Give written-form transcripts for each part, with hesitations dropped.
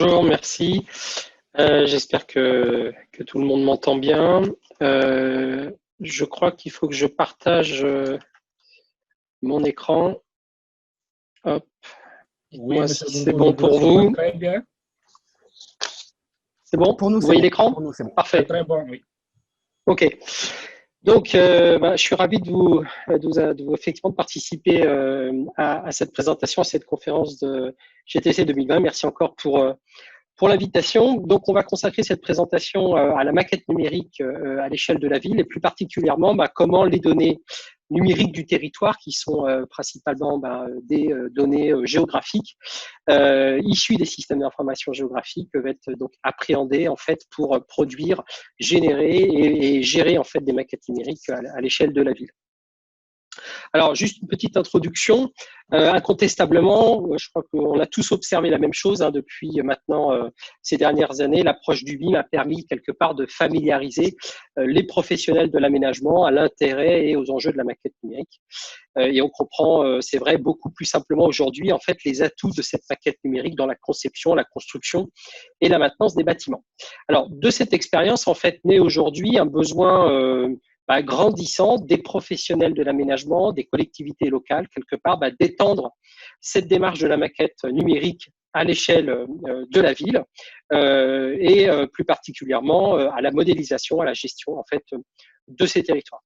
Bonjour, merci. J'espère que tout le monde m'entend bien. Je crois qu'il faut que je partage mon écran. Hop, Oui, dites-moi monsieur si c'est Bourgo, nous bon vous pour recevons vous. très bien. C'est bon? Pour nous, Vous c'est voyez bon. l'écran? Pour nous, c'est bon. C'est Parfait. très bon, oui. OK. Donc, je suis ravi effectivement de participer à cette présentation, à cette conférence de GTC 2020. Merci encore pour l'invitation. Donc, on va consacrer cette présentation à la maquette numérique à l'échelle de la ville et plus particulièrement comment les données numériques du territoire, qui sont principalement des données géographiques issues des systèmes d'information géographique, peuvent être donc appréhendées en fait pour produire, générer et gérer en fait des maquettes numériques à l'échelle de la ville. Alors, juste une petite introduction. Incontestablement, je crois qu'on a tous observé la même chose depuis maintenant ces dernières années. L'approche du BIM a permis quelque part de familiariser les professionnels de l'aménagement à l'intérêt et aux enjeux de la maquette numérique. Et on comprend, c'est vrai, beaucoup plus simplement aujourd'hui en fait les atouts de cette maquette numérique dans la conception, la construction et la maintenance des bâtiments. Alors, de cette expérience, en fait, naît aujourd'hui un besoin grandissant des professionnels de l'aménagement, des collectivités locales, quelque part, d'étendre cette démarche de la maquette numérique à l'échelle de la ville et plus particulièrement à la modélisation, à la gestion en fait de ces territoires.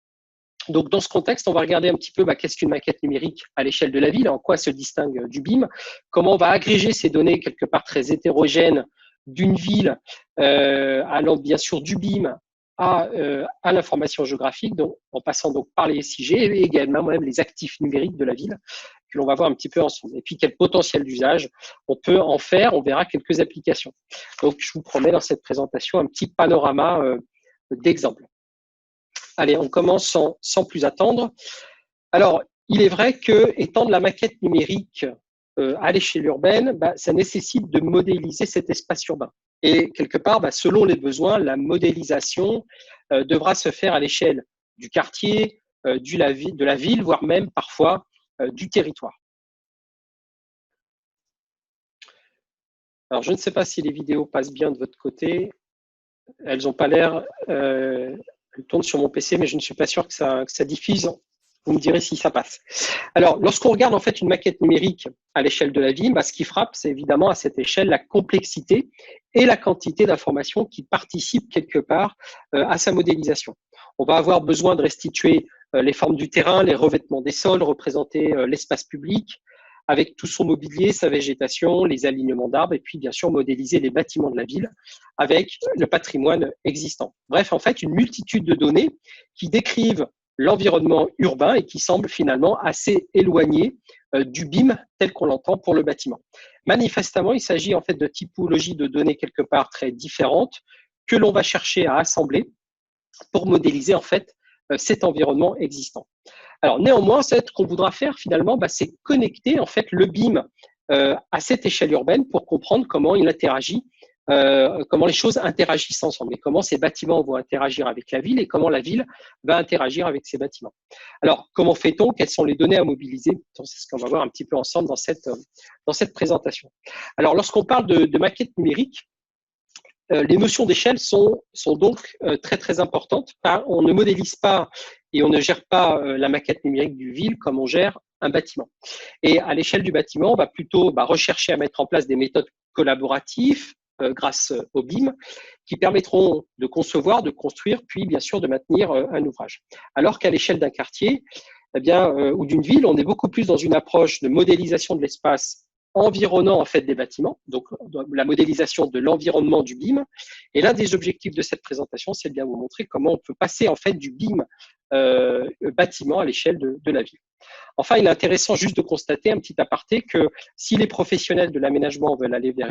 Donc, dans ce contexte, on va regarder un petit peu qu'est-ce qu'une maquette numérique à l'échelle de la ville, en quoi elle se distingue du BIM, comment on va agréger ces données quelque part très hétérogènes d'une ville, allant bien sûr du BIM à l'information géographique, donc, en passant donc par les SIG et également même les actifs numériques de la ville, que l'on va voir un petit peu ensemble. Et puis, quel potentiel d'usage on peut en faire, on verra quelques applications. Donc, je vous promets dans cette présentation un petit panorama d'exemples. Allez, on commence sans plus attendre. Alors, il est vrai que étendre la maquette numérique à l'échelle urbaine, ça nécessite de modéliser cet espace urbain. Et quelque part, selon les besoins, la modélisation devra se faire à l'échelle du quartier, de la ville, voire même parfois du territoire. Alors, je ne sais pas si les vidéos passent bien de votre côté. Elles n'ont pas l'air… elles tournent sur mon PC, mais je ne suis pas sûr que ça diffuse. Vous me direz si ça passe. Alors, lorsqu'on regarde en fait une maquette numérique à l'échelle de la ville, ce qui frappe, c'est évidemment à cette échelle la complexité et la quantité d'informations qui participent quelque part à sa modélisation. On va avoir besoin de restituer les formes du terrain, les revêtements des sols, représenter l'espace public, avec tout son mobilier, sa végétation, les alignements d'arbres, et puis bien sûr modéliser les bâtiments de la ville avec le patrimoine existant. Bref, en fait, une multitude de données qui décrivent l'environnement urbain et qui semblent finalement assez éloignées du BIM tel qu'on l'entend pour le bâtiment. Manifestement, il s'agit en fait de typologies de données quelque part très différentes que l'on va chercher à assembler pour modéliser en fait cet environnement existant. Alors néanmoins, ce qu'on voudra faire finalement, c'est connecter en fait le BIM à cette échelle urbaine pour comprendre comment il interagit, comment les choses interagissent ensemble et comment ces bâtiments vont interagir avec la ville et comment la ville va interagir avec ces bâtiments. Alors, comment fait-on? Quelles sont les données à mobiliser? C'est ce qu'on va voir un petit peu ensemble dans cette présentation. Alors, lorsqu'on parle de maquette numérique, les notions d'échelle sont donc très très importantes. On ne modélise pas et on ne gère pas la maquette numérique d'une ville comme on gère un bâtiment. Et à l'échelle du bâtiment, on va plutôt rechercher à mettre en place des méthodes collaboratives grâce au BIM qui permettront de concevoir, de construire, puis bien sûr de maintenir un ouvrage. Alors qu'à l'échelle d'un quartier ou d'une ville, on est beaucoup plus dans une approche de modélisation de l'espace environnant en fait des bâtiments, donc la modélisation de l'environnement du BIM. Et l'un des objectifs de cette présentation, c'est de bien vous montrer comment on peut passer en fait du BIM bâtiment à l'échelle de la ville. Enfin, il est intéressant juste de constater un petit aparté que si les professionnels de l'aménagement veulent aller vers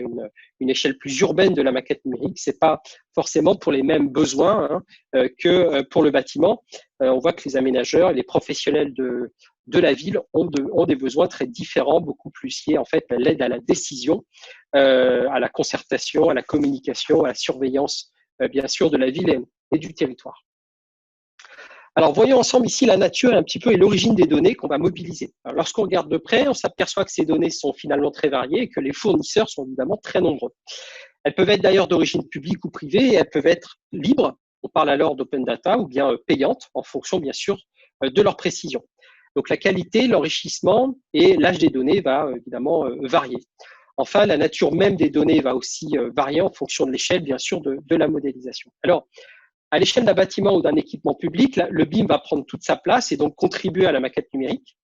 une échelle plus urbaine de la maquette numérique, c'est pas forcément pour les mêmes besoins que pour le bâtiment. On voit que les aménageurs et les professionnels de la ville ont des besoins très différents, beaucoup plus liés en fait à l'aide à la décision, à la concertation, à la communication, à la surveillance, bien sûr, de la ville et du territoire. Alors, voyons ensemble ici la nature un petit peu et l'origine des données qu'on va mobiliser. Lorsqu'on regarde de près, on s'aperçoit que ces données sont finalement très variées et que les fournisseurs sont évidemment très nombreux. Elles peuvent être d'ailleurs d'origine publique ou privée et elles peuvent être libres, on parle alors d'open data, ou bien payantes en fonction bien sûr de leur précision. Donc la qualité, l'enrichissement et l'âge des données va évidemment varier. Enfin, la nature même des données va aussi varier en fonction de l'échelle bien sûr de la modélisation. Alors, à l'échelle d'un bâtiment ou d'un équipement public, le BIM va prendre toute sa place et donc contribuer à la maquette numérique.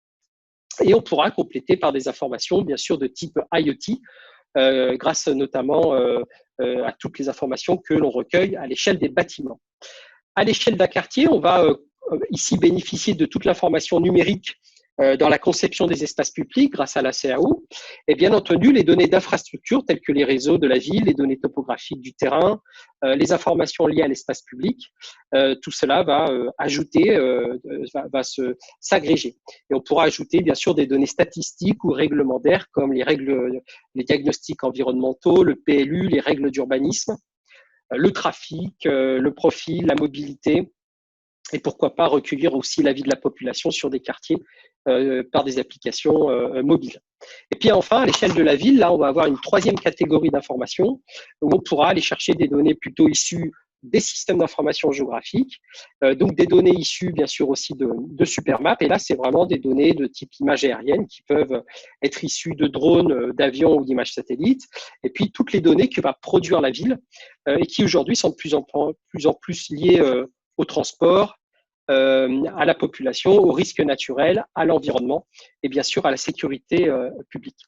Et on pourra compléter par des informations, bien sûr, de type IoT, grâce notamment à toutes les informations que l'on recueille à l'échelle des bâtiments. À l'échelle d'un quartier, on va ici bénéficier de toute l'information numérique dans la conception des espaces publics grâce à la CAO, et bien entendu les données d'infrastructure telles que les réseaux de la ville, les données topographiques du terrain, les informations liées à l'espace public, tout cela va va s'agréger. Et on pourra ajouter bien sûr des données statistiques ou réglementaires comme les diagnostics environnementaux, le PLU, les règles d'urbanisme, le trafic, le profil, la mobilité, et pourquoi pas recueillir aussi l'avis de la population sur des quartiers par des applications mobiles. Et puis enfin, à l'échelle de la ville, là, on va avoir une troisième catégorie d'informations où on pourra aller chercher des données plutôt issues des systèmes d'information géographique, donc des données issues bien sûr aussi de Supermap, et là c'est vraiment des données de type images aériennes qui peuvent être issues de drones, d'avions ou d'images satellites, et puis toutes les données que va produire la ville et qui aujourd'hui sont de plus en plus liées au transport, à la population, aux risques naturels, à l'environnement et bien sûr à la sécurité publique.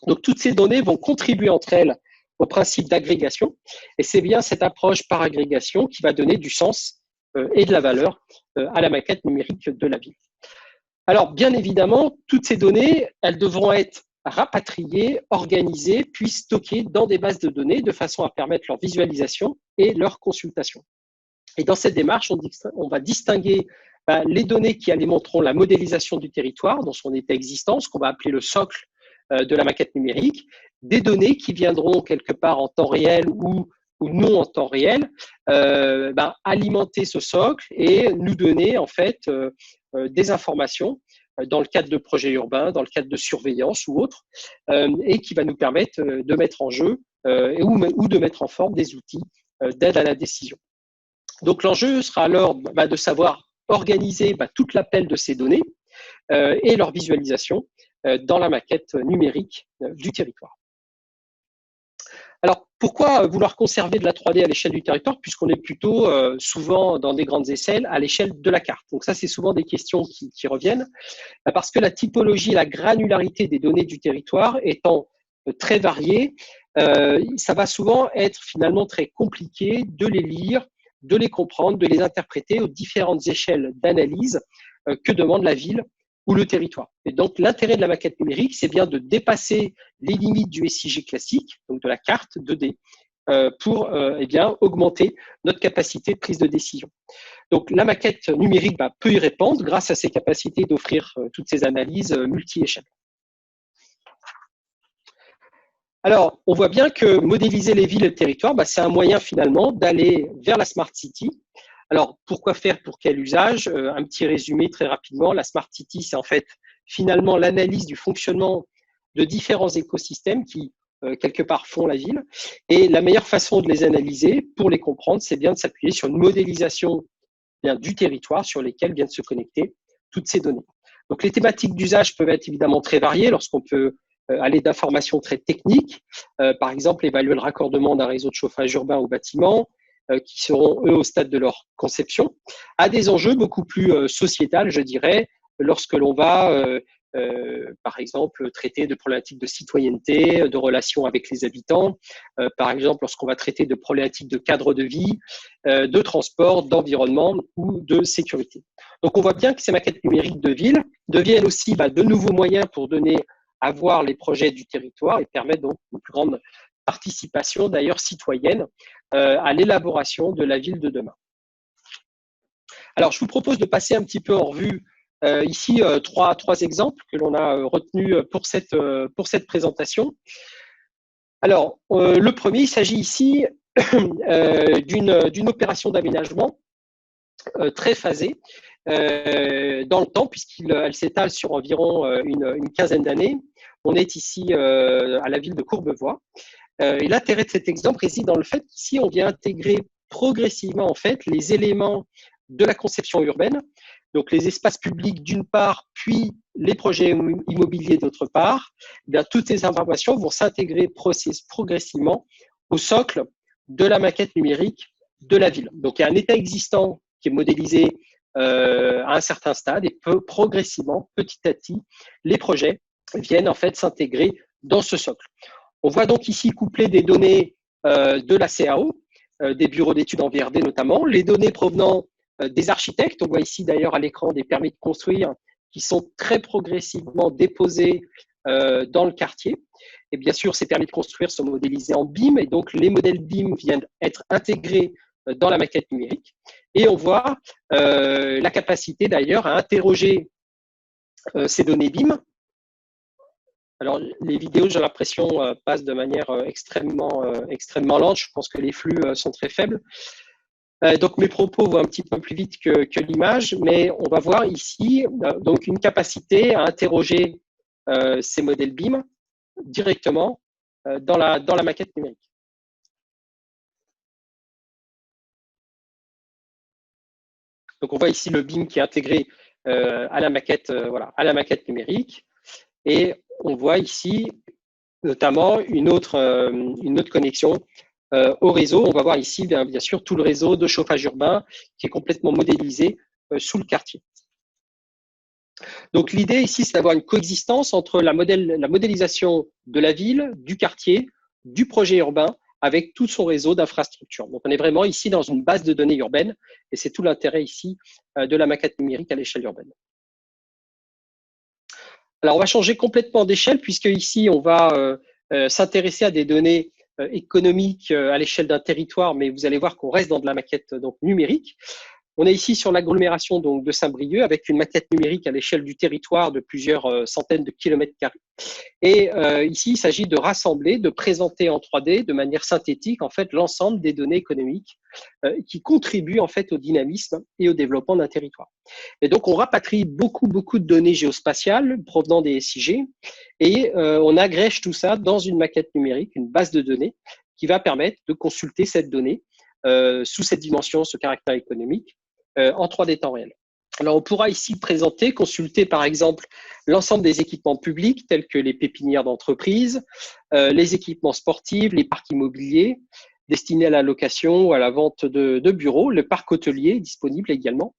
Donc toutes ces données vont contribuer entre elles au principe d'agrégation, et c'est bien cette approche par agrégation qui va donner du sens et de la valeur à la maquette numérique de la ville. Alors bien évidemment, toutes ces données, elles devront être rapatriées, organisées, puis stockées dans des bases de données de façon à permettre leur visualisation et leur consultation. Et dans cette démarche, on va distinguer les données qui alimenteront la modélisation du territoire dans son état existant, ce qu'on va appeler le socle de la maquette numérique, des données qui viendront quelque part en temps réel ou non en temps réel, alimenter ce socle et nous donner en fait des informations dans le cadre de projets urbains, dans le cadre de surveillance ou autres, et qui va nous permettre de mettre en jeu ou de mettre en forme des outils d'aide à la décision. Donc l'enjeu sera alors de savoir organiser toute l'appel de ces données et leur visualisation dans la maquette numérique du territoire. Alors, pourquoi vouloir conserver de la 3D à l'échelle du territoire, puisqu'on est plutôt souvent dans des grandes échelles à l'échelle de la carte? Donc ça, c'est souvent des questions qui reviennent, parce que la typologie et la granularité des données du territoire étant très variées, ça va souvent être finalement très compliqué de les lire, de les comprendre, de les interpréter aux différentes échelles d'analyse que demande la ville ou le territoire. Et donc, l'intérêt de la maquette numérique, c'est bien de dépasser les limites du SIG classique, donc de la carte 2D, pour augmenter notre capacité de prise de décision. Donc, la maquette numérique peut y répondre grâce à ses capacités d'offrir toutes ces analyses multi-échelles. Alors, on voit bien que modéliser les villes et le territoire, c'est un moyen finalement d'aller vers la Smart City. Alors, pourquoi faire, pour quel usage? Un petit résumé très rapidement. La Smart City, c'est en fait finalement l'analyse du fonctionnement de différents écosystèmes qui, quelque part, font la ville. Et la meilleure façon de les analyser, pour les comprendre, c'est bien de s'appuyer sur une modélisation du territoire sur lesquels viennent se connecter toutes ces données. Donc, les thématiques d'usage peuvent être évidemment très variées lorsqu'on peut aller d'informations très techniques, par exemple évaluer le raccordement d'un réseau de chauffage urbain au bâtiment, qui seront eux au stade de leur conception, à des enjeux beaucoup plus sociétals, je dirais, lorsque l'on va, par exemple, traiter de problématiques de citoyenneté, de relations avec les habitants, par exemple, lorsqu'on va traiter de problématiques de cadre de vie, de transport, d'environnement ou de sécurité. Donc, on voit bien que ces maquettes numériques de ville deviennent aussi de nouveaux moyens pour donner à voir les projets du territoire et permettent donc une plus grande participation, d'ailleurs citoyenne, à l'élaboration de la ville de demain. Alors, je vous propose de passer un petit peu en revue ici trois exemples que l'on a retenus pour cette présentation. Alors, le premier, il s'agit ici d'une opération d'aménagement très phasée dans le temps, puisqu'elle s'étale sur environ une quinzaine d'années. On est ici à la ville de Courbevoie. Et l'intérêt de cet exemple réside dans le fait qu'ici, on vient intégrer progressivement en fait les éléments de la conception urbaine, donc les espaces publics d'une part, puis les projets immobiliers d'autre part. Bien, toutes ces informations vont s'intégrer progressivement au socle de la maquette numérique de la ville. Donc, il y a un état existant qui est modélisé à un certain stade et progressivement, petit à petit, les projets viennent en fait s'intégrer dans ce socle. On voit donc ici coupler des données de la CAO, des bureaux d'études en VRD notamment, les données provenant des architectes. On voit ici d'ailleurs à l'écran des permis de construire qui sont très progressivement déposés dans le quartier. Et bien sûr, ces permis de construire sont modélisés en BIM et donc les modèles BIM viennent être intégrés dans la maquette numérique. Et on voit la capacité d'ailleurs à interroger ces données BIM. Alors, les vidéos, j'ai l'impression, passent de manière extrêmement lente. Je pense que les flux sont très faibles. Donc, mes propos vont un petit peu plus vite que l'image, mais on va voir ici donc une capacité à interroger ces modèles BIM directement dans la maquette numérique. Donc, on voit ici le BIM qui est intégré à la maquette, voilà, à la maquette numérique. Et on voit ici notamment une autre connexion au réseau. On va voir ici, bien sûr, tout le réseau de chauffage urbain qui est complètement modélisé sous le quartier. Donc, l'idée ici, c'est d'avoir une coexistence entre la modélisation de la ville, du quartier, du projet urbain, avec tout son réseau d'infrastructures. Donc, on est vraiment ici dans une base de données urbaine et c'est tout l'intérêt ici de la maquette numérique à l'échelle urbaine. Alors, on va changer complètement d'échelle puisque ici, on va s'intéresser à des données économiques à l'échelle d'un territoire, mais vous allez voir qu'on reste dans de la maquette donc, numérique. On est ici sur l'agglomération donc de Saint-Brieuc avec une maquette numérique à l'échelle du territoire de plusieurs centaines de kilomètres carrés. Et ici, il s'agit de rassembler, de présenter en 3D de manière synthétique en fait l'ensemble des données économiques qui contribuent en fait au dynamisme et au développement d'un territoire. Et donc, on rapatrie beaucoup de données géospatiales provenant des SIG et on agrège tout ça dans une maquette numérique, une base de données qui va permettre de consulter cette donnée sous cette dimension, ce caractère économique, en 3D temps réel. Alors, on pourra ici présenter, consulter par exemple l'ensemble des équipements publics tels que les pépinières d'entreprise, les équipements sportifs, les parcs immobiliers destinés à la location ou à la vente de bureaux, le parc hôtelier disponible également.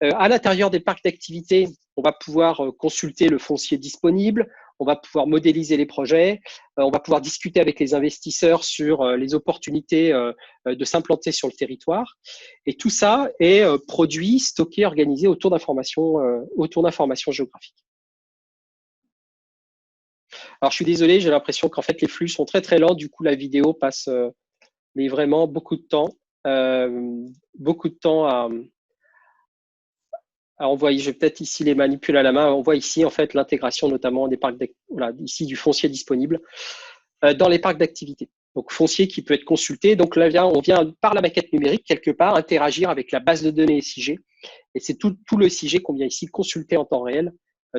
À l'intérieur des parcs d'activités, on va pouvoir consulter le foncier disponible, on va pouvoir modéliser les projets, on va pouvoir discuter avec les investisseurs sur les opportunités de s'implanter sur le territoire. Et tout ça est produit, stocké, organisé autour d'informations géographiques. Alors, je suis désolé, j'ai l'impression qu'en fait, les flux sont très lents. Du coup, la vidéo passe mais vraiment beaucoup de temps à envoyer. Je vais peut-être ici les manipuler à la main. On voit ici en fait l'intégration notamment des parcs, voilà, ici du foncier disponible dans les parcs d'activité. Donc foncier qui peut être consulté. Donc là, on vient par la maquette numérique quelque part interagir avec la base de données SIG. Et c'est tout le SIG qu'on vient ici consulter en temps réel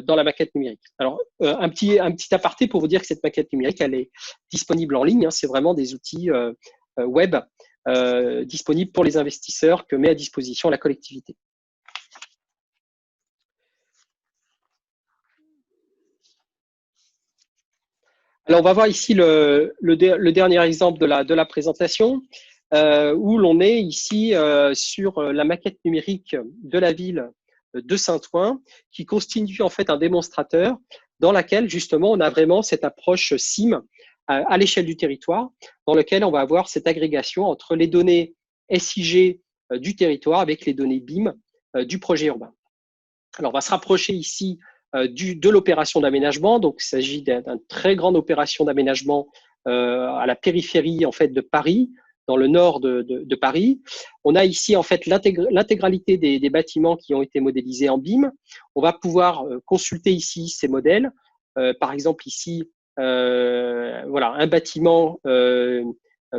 dans la maquette numérique. Alors un petit aparté pour vous dire que cette maquette numérique, elle est disponible en ligne. Hein, c'est vraiment des outils web disponibles pour les investisseurs que met à disposition la collectivité. Alors, on va voir ici le dernier exemple de la présentation, où l'on est ici sur la maquette numérique de la ville de Saint-Ouen, qui constitue en fait un démonstrateur dans laquelle justement on a vraiment cette approche SIM à l'échelle du territoire, dans lequel on va avoir cette agrégation entre les données SIG du territoire avec les données BIM du projet urbain. Alors, on va se rapprocher ici de l'opération d'aménagement. Donc, il s'agit d'une très grande opération d'aménagement à la périphérie en fait de Paris, dans le nord de Paris. On a ici en fait l'intégralité des bâtiments qui ont été modélisés en BIM. On va pouvoir consulter ici ces modèles. Par exemple, ici, voilà, un bâtiment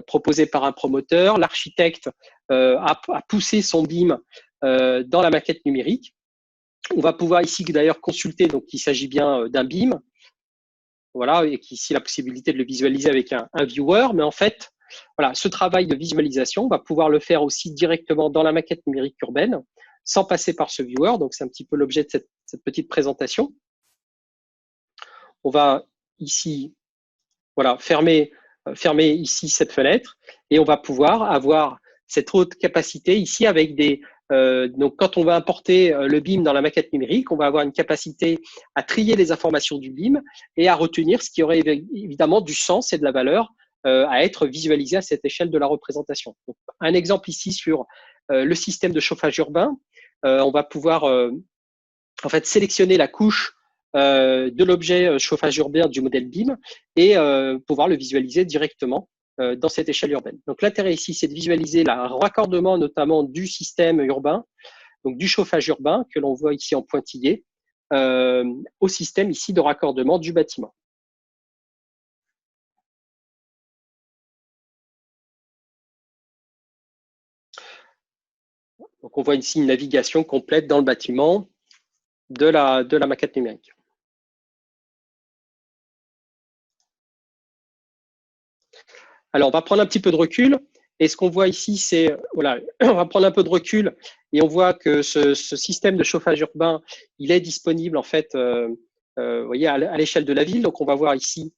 proposé par un promoteur. L'architecte a poussé son BIM dans la maquette numérique. On va pouvoir ici d'ailleurs consulter, donc il s'agit bien d'un BIM, voilà, et ici la possibilité de le visualiser avec un viewer, mais en fait, voilà, ce travail de visualisation, on va pouvoir le faire aussi directement dans la maquette numérique urbaine, sans passer par ce viewer, donc c'est un petit peu l'objet de cette petite présentation. On va ici, voilà, fermer ici cette fenêtre, et on va pouvoir avoir cette haute capacité ici avec des… donc, quand on va importer le BIM dans la maquette numérique, on va avoir une capacité à trier les informations du BIM et à retenir ce qui aurait évidemment du sens et de la valeur à être visualisé à cette échelle de la représentation. Donc, un exemple ici sur le système de chauffage urbain. On va pouvoir en fait sélectionner la couche de l'objet chauffage urbain du modèle BIM et pouvoir le visualiser directement dans cette échelle urbaine. Donc l'intérêt ici, c'est de visualiser le raccordement notamment du système urbain, donc du chauffage urbain que l'on voit ici en pointillé, au système ici de raccordement du bâtiment. Donc on voit ici une navigation complète dans le bâtiment de la maquette numérique. Alors, on va prendre un petit peu de recul. Et ce qu'on voit ici, c'est, voilà, on va prendre un peu de recul et on voit que ce système de chauffage urbain, il est disponible en fait, vous voyez, à l'échelle de la ville. Donc, on va voir ici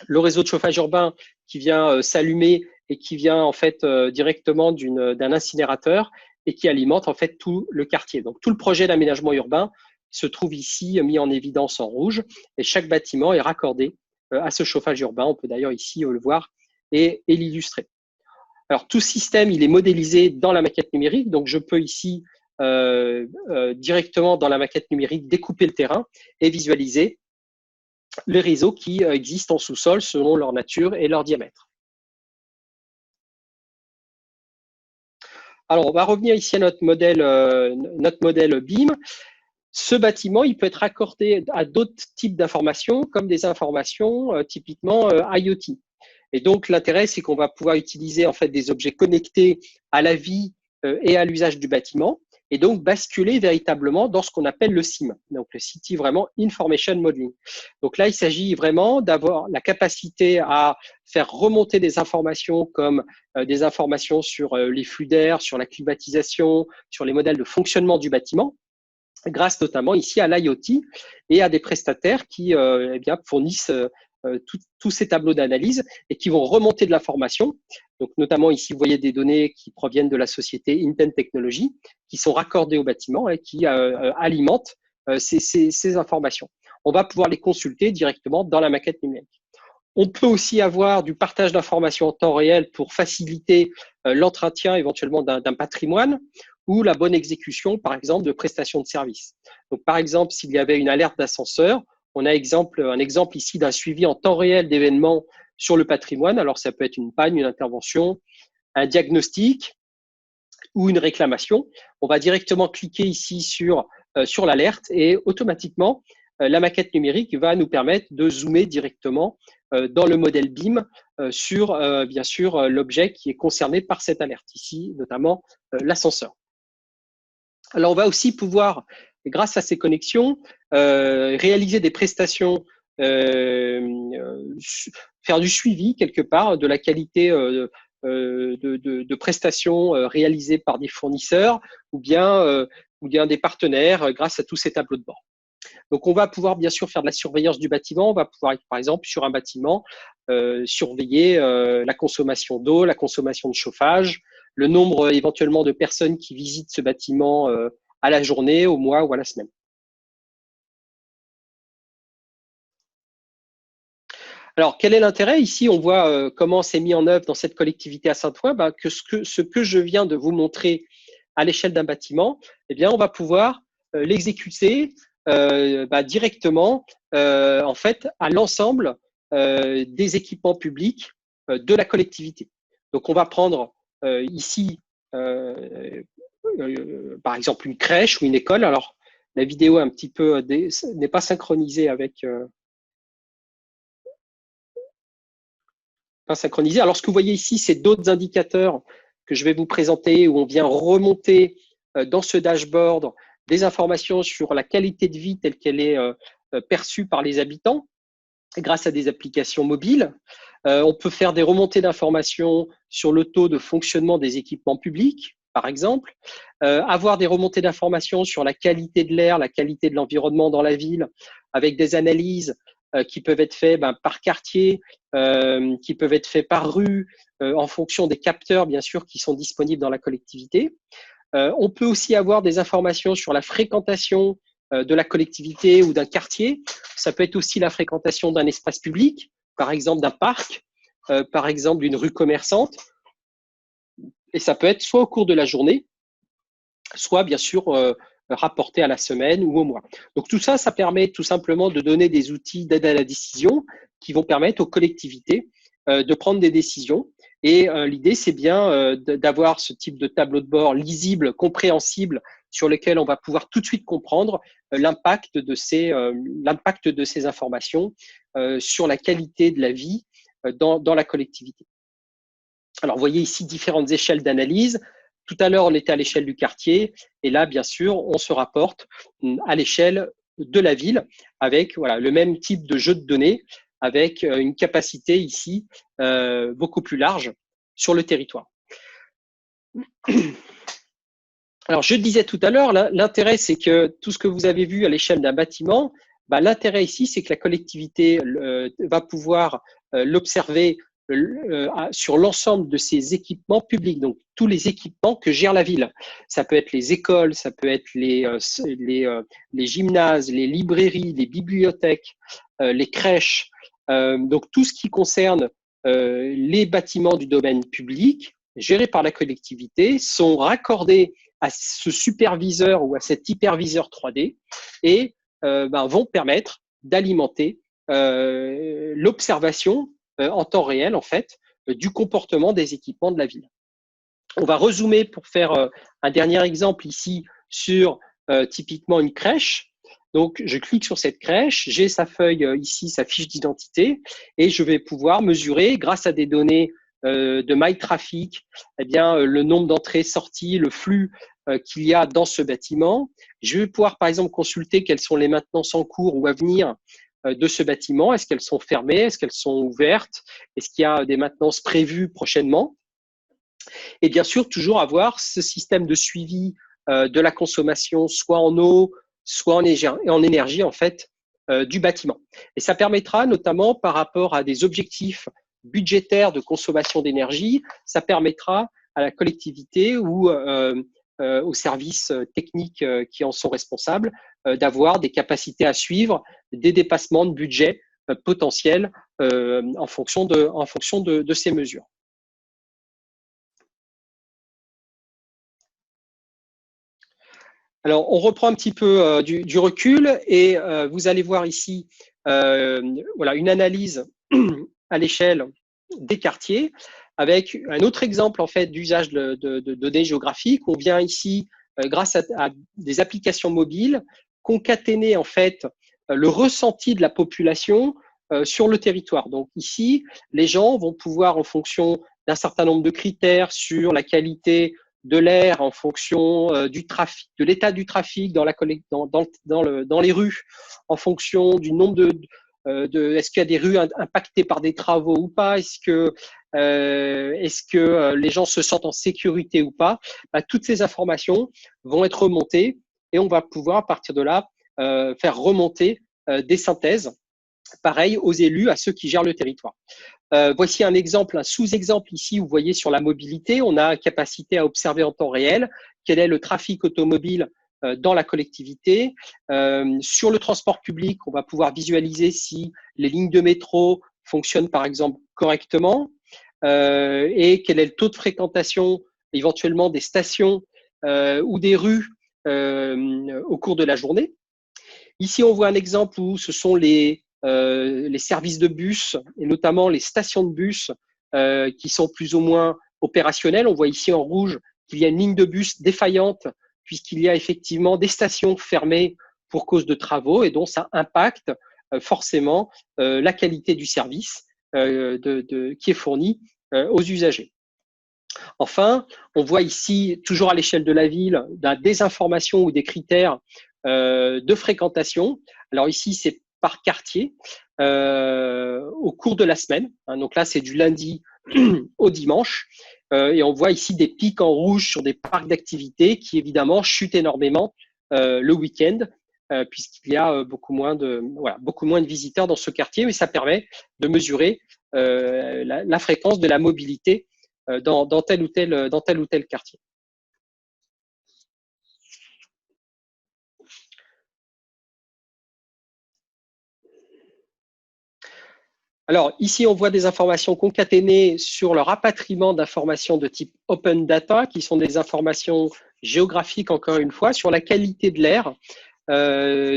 le réseau de chauffage urbain qui vient s'allumer et qui vient en fait directement d'un incinérateur et qui alimente en fait tout le quartier. Donc, tout le projet d'aménagement urbain se trouve ici mis en évidence en rouge et chaque bâtiment est raccordé à ce chauffage urbain. On peut d'ailleurs ici le voir et l'illustrer. Alors, tout système, il est modélisé dans la maquette numérique. Donc, je peux ici directement dans la maquette numérique découper le terrain et visualiser les réseaux qui existent en sous-sol selon leur nature et leur diamètre. Alors, on va revenir ici à notre modèle BIM. Ce bâtiment, il peut être accordé à d'autres types d'informations, comme des informations typiquement IoT. Et donc, l'intérêt, c'est qu'on va pouvoir utiliser en fait des objets connectés à la vie et à l'usage du bâtiment, et donc basculer véritablement dans ce qu'on appelle le CIM, donc le City vraiment Information Modeling. Donc là, il s'agit vraiment d'avoir la capacité à faire remonter des informations comme des informations sur les flux d'air, sur la climatisation, sur les modèles de fonctionnement du bâtiment, grâce notamment ici à l'IoT et à des prestataires qui eh bien, fournissent tous ces tableaux d'analyse et qui vont remonter de l'information. Donc, notamment ici, vous voyez des données qui proviennent de la société Intent Technology, qui sont raccordées au bâtiment et qui alimentent ces informations. On va pouvoir les consulter directement dans la maquette numérique. On peut aussi avoir du partage d'informations en temps réel pour faciliter l'entretien éventuellement d'un patrimoine ou la bonne exécution, par exemple, de prestations de services. Donc, par exemple, s'il y avait une alerte d'ascenseur, on a un exemple ici d'un suivi en temps réel d'événements sur le patrimoine. Alors, ça peut être une panne, une intervention, un diagnostic ou une réclamation. On va directement cliquer ici sur l'alerte et automatiquement, la maquette numérique va nous permettre de zoomer directement dans le modèle BIM sur, bien sûr, l'objet qui est concerné par cette alerte, ici notamment l'ascenseur. Alors, on va aussi pouvoir, grâce à ces connexions, réaliser des prestations, faire du suivi quelque part de la qualité de prestations réalisées par des fournisseurs ou bien des partenaires grâce à tous ces tableaux de bord. Donc, on va pouvoir bien sûr faire de la surveillance du bâtiment. On va pouvoir, par exemple, sur un bâtiment, surveiller la consommation d'eau, la consommation de chauffage, le nombre éventuellement de personnes qui visitent ce bâtiment à la journée, au mois ou à la semaine. Alors, quel est l'intérêt? Ici, on voit comment c'est mis en œuvre dans cette collectivité à Saint-Ouen, que ce que je viens de vous montrer à l'échelle d'un bâtiment, eh bien, on va pouvoir l'exécuter directement en fait à l'ensemble des équipements publics de la collectivité. Donc, on va prendre ici, par exemple, une crèche ou une école. Alors, la vidéo un petit peu n'est pas synchronisée avec… pas synchronisée. Alors, ce que vous voyez ici, c'est d'autres indicateurs que je vais vous présenter où on vient remonter dans ce dashboard des informations sur la qualité de vie telle qu'elle est perçue par les habitants grâce à des applications mobiles. On peut faire des remontées d'informations sur le taux de fonctionnement des équipements publics, par exemple, avoir des remontées d'informations sur la qualité de l'air, la qualité de l'environnement dans la ville, avec des analyses qui peuvent être faites par quartier, qui peuvent être faites par rue, en fonction des capteurs, bien sûr, qui sont disponibles dans la collectivité. On peut aussi avoir des informations sur la fréquentation de la collectivité ou d'un quartier. Ça peut être aussi la fréquentation d'un espace public, par exemple d'un parc, par exemple d'une rue commerçante. Et ça peut être soit au cours de la journée, soit bien sûr rapporté à la semaine ou au mois. Donc tout ça, ça permet tout simplement de donner des outils d'aide à la décision qui vont permettre aux collectivités de prendre des décisions. Et l'idée, c'est bien d'avoir ce type de tableau de bord lisible, compréhensible, sur lequel on va pouvoir tout de suite comprendre l'impact de ces informations sur la qualité de la vie dans la collectivité. Alors, vous voyez ici différentes échelles d'analyse. Tout à l'heure, on était à l'échelle du quartier, et là, bien sûr, on se rapporte à l'échelle de la ville avec le même type de jeu de données, avec une capacité ici beaucoup plus large sur le territoire. Alors, je disais tout à l'heure, l'intérêt, c'est que tout ce que vous avez vu à l'échelle d'un bâtiment, l'intérêt ici, c'est que la collectivité va pouvoir l'observer sur l'ensemble de ses équipements publics, donc tous les équipements que gère la ville. Ça peut être les écoles, ça peut être les gymnases, les librairies, les bibliothèques, les crèches, donc tout ce qui concerne les bâtiments du domaine public gérés par la collectivité sont raccordés à ce superviseur ou à cet hyperviseur 3D et vont permettre d'alimenter l'observation en temps réel, en fait, du comportement des équipements de la ville. On va rezoomer pour faire un dernier exemple ici sur typiquement une crèche. Donc, je clique sur cette crèche, j'ai sa feuille ici, sa fiche d'identité, et je vais pouvoir mesurer, grâce à des données de MyTraffic, le nombre d'entrées-sorties, le flux qu'il y a dans ce bâtiment. Je vais pouvoir, par exemple, consulter quelles sont les maintenances en cours ou à venir de ce bâtiment. Est-ce qu'elles sont fermées? Est-ce qu'elles sont ouvertes? Est-ce qu'il y a des maintenances prévues prochainement? Et bien sûr, toujours avoir ce système de suivi de la consommation, soit en eau, soit en énergie, en fait, du bâtiment. Et ça permettra notamment par rapport à des objectifs budgétaires de consommation d'énergie, ça permettra à la collectivité ou aux services techniques qui en sont responsables d'avoir des capacités à suivre des dépassements de budget potentiels en fonction de ces mesures. Alors, on reprend un petit peu du recul et vous allez voir ici une analyse à l'échelle des quartiers avec un autre exemple en fait d'usage de données géographiques. On vient ici, grâce à des applications mobiles, concaténer en fait le ressenti de la population sur le territoire. Donc ici, les gens vont pouvoir, en fonction d'un certain nombre de critères sur la qualité de l'air, en fonction du trafic, de l'état du trafic dans les rues, en fonction du nombre est-ce qu'il y a des rues impactées par des travaux ou pas, est-ce que les gens se sentent en sécurité ou pas, toutes ces informations vont être remontées et on va pouvoir à partir de là faire remonter des synthèses, pareil aux élus, à ceux qui gèrent le territoire. Voici un exemple, un sous-exemple ici, vous voyez sur la mobilité, on a capacité à observer en temps réel quel est le trafic automobile dans la collectivité. Sur le transport public, on va pouvoir visualiser si les lignes de métro fonctionnent par exemple correctement et quel est le taux de fréquentation éventuellement des stations ou des rues au cours de la journée. Ici, on voit un exemple où ce sont les services de bus et notamment les stations de bus qui sont plus ou moins opérationnelles. On voit ici en rouge qu'il y a une ligne de bus défaillante puisqu'il y a effectivement des stations fermées pour cause de travaux et donc ça impacte forcément la qualité du service qui est fourni aux usagers. Enfin, on voit ici, toujours à l'échelle de la ville, des informations ou des critères de fréquentation. Alors ici, c'est par quartier au cours de la semaine. Donc là, c'est du lundi au dimanche. Et on voit ici des pics en rouge sur des parcs d'activités qui, évidemment, chutent énormément le week-end, puisqu'il y a beaucoup moins de visiteurs dans ce quartier. Mais ça permet de mesurer la fréquence de la mobilité dans tel ou tel quartier. Alors, ici, on voit des informations concaténées sur le rapatriement d'informations de type Open Data, qui sont des informations géographiques, encore une fois, sur la qualité de l'air,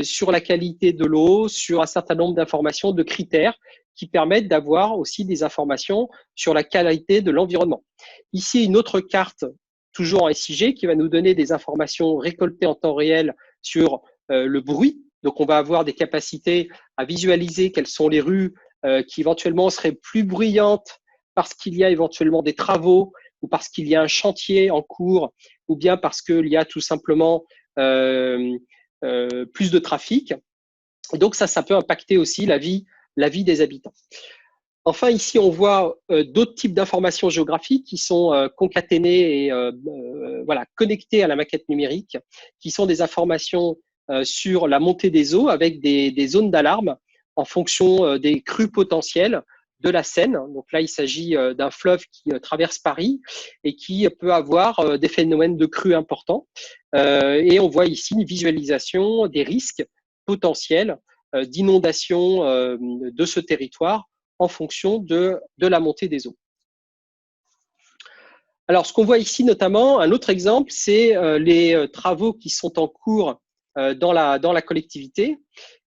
sur la qualité de l'eau, sur un certain nombre d'informations, de critères qui permettent d'avoir aussi des informations sur la qualité de l'environnement. Ici, une autre carte, toujours en SIG, qui va nous donner des informations récoltées en temps réel sur le bruit. Donc, on va avoir des capacités à visualiser quelles sont les rues qui éventuellement seraient plus bruyantes parce qu'il y a éventuellement des travaux ou parce qu'il y a un chantier en cours ou bien parce qu'il y a tout simplement plus de trafic. Et donc ça peut impacter aussi la vie des habitants. Enfin, ici, on voit d'autres types d'informations géographiques qui sont concaténées et connectées à la maquette numérique, qui sont des informations sur la montée des eaux avec des zones d'alarme en fonction des crues potentielles de la Seine. Donc là, il s'agit d'un fleuve qui traverse Paris et qui peut avoir des phénomènes de crues importants. Et on voit ici une visualisation des risques potentiels d'inondation de ce territoire en fonction de la montée des eaux. Alors, ce qu'on voit ici notamment, un autre exemple, c'est les travaux qui sont en cours dans la collectivité.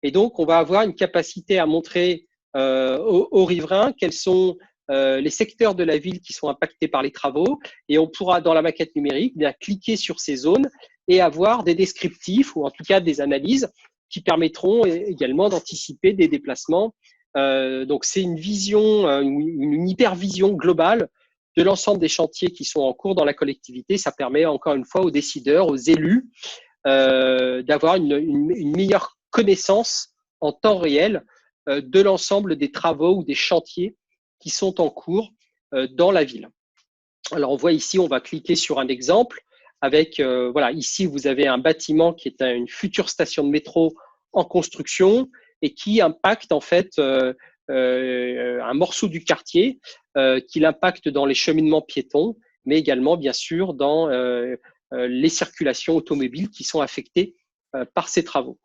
Et donc, on va avoir une capacité à montrer aux riverains quels sont les secteurs de la ville qui sont impactés par les travaux. Et on pourra, dans la maquette numérique, bien cliquer sur ces zones et avoir des descriptifs ou en tout cas des analyses qui permettront également d'anticiper des déplacements. Donc, c'est une vision, une hypervision globale de l'ensemble des chantiers qui sont en cours dans la collectivité. Ça permet encore une fois aux décideurs, aux élus, d'avoir une meilleure connaissance en temps réel de l'ensemble des travaux ou des chantiers qui sont en cours dans la ville. Alors, on voit ici, on va cliquer sur un exemple avec, ici, vous avez un bâtiment qui est une future station de métro en construction et qui impacte en fait un morceau du quartier, qui l'impacte dans les cheminements piétons, mais également, bien sûr, dans les circulations automobiles qui sont affectées par ces travaux.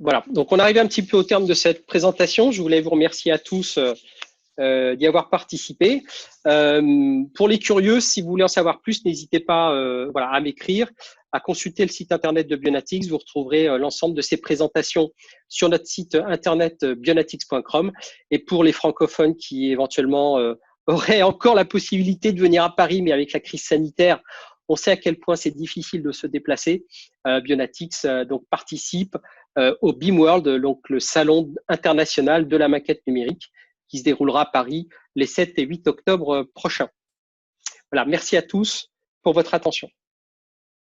Voilà, donc on arrive un petit peu au terme de cette présentation. Je voulais vous remercier à tous d'y avoir participé. Pour les curieux, si vous voulez en savoir plus, n'hésitez pas à m'écrire, à consulter le site internet de Bionatics. Vous retrouverez l'ensemble de ces présentations sur notre site internet bionatics.com. Et pour les francophones qui éventuellement auraient encore la possibilité de venir à Paris, mais avec la crise sanitaire, on sait à quel point c'est difficile de se déplacer. Bionatics donc participe au BIMworld, donc le salon international de la maquette numérique, qui se déroulera à Paris les 7 et 8 octobre prochains. Voilà, merci à tous pour votre attention.